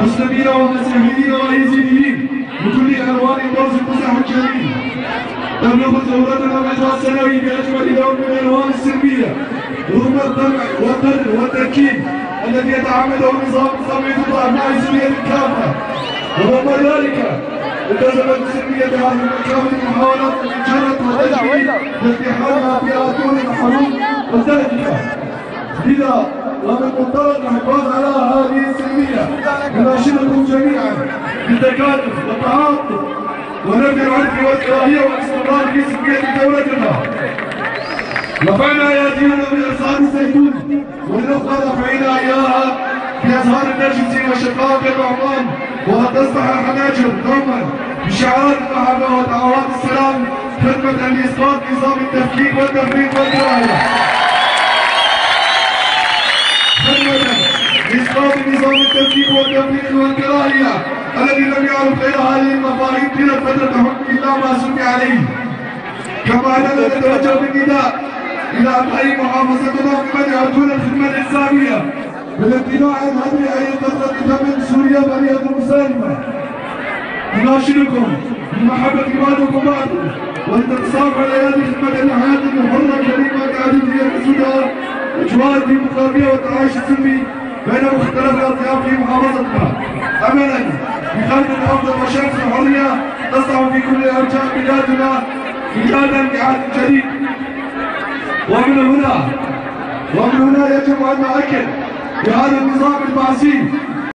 مسلمين ومسيحيين ويزيديين بكل الألوان طرز القزح الكريم. تبلغ ثورتنا العشاء السنوي بأجمل لون من الألوان السلمية رغم الطمع والقر والتركيب الذي يتعمده النظام الصامت ضد أبناء سوريا كافة. ورغم ذلك التزمت السلمية بهذه كافة المحاولات التي جرت وتجري لاقتحامها في أطول الحروب والتهدئة. لذا ومن منطلق الحفاظ على هذه السلمية نناشدكم جميعا بالتكاتف والتعاطف ونفي العنف والكراهية والاستمرار في سلمية دولتنا. رفعنا ايادينا بإرسال الزيتون ولنبقى رافعين اياها في ازهار النرجس وشقائق الرحمن وقد تصبح الحناجر دوما بشعارات المحبة ودعوات السلام خدمة لإسقاط نظام التفكيك والتفريق والكراهية. لإسقاط نظام التفكيك والتفريق والكراهية الذي لم يعرف غير هذه المفاهيم طيلة فترة حكم إلا ما سمي عليه. كما أننا نتوجه بالنداء إلى أبناء محافظتنا ممن يؤدون الخدمة الإسلامية بالامتناع عن هدم أي قطرة دم سوريا بريئة مسالمة. نناشدكم بمحبة بعضكم بعضا والانتصاب على هذه الخدمة لحياة حرة كريمة كعادتية السودان أجواء الديمقراطية والتعايش السلمي بين مختلف الأطياف في محافظتنا. أملا بخلق الأفضل وشمس الحرية تسطع في كل أرجاء بلادنا إيجادا لعهد جديد. ومن هنا يجب أن نؤكد بهذا النظام البعثي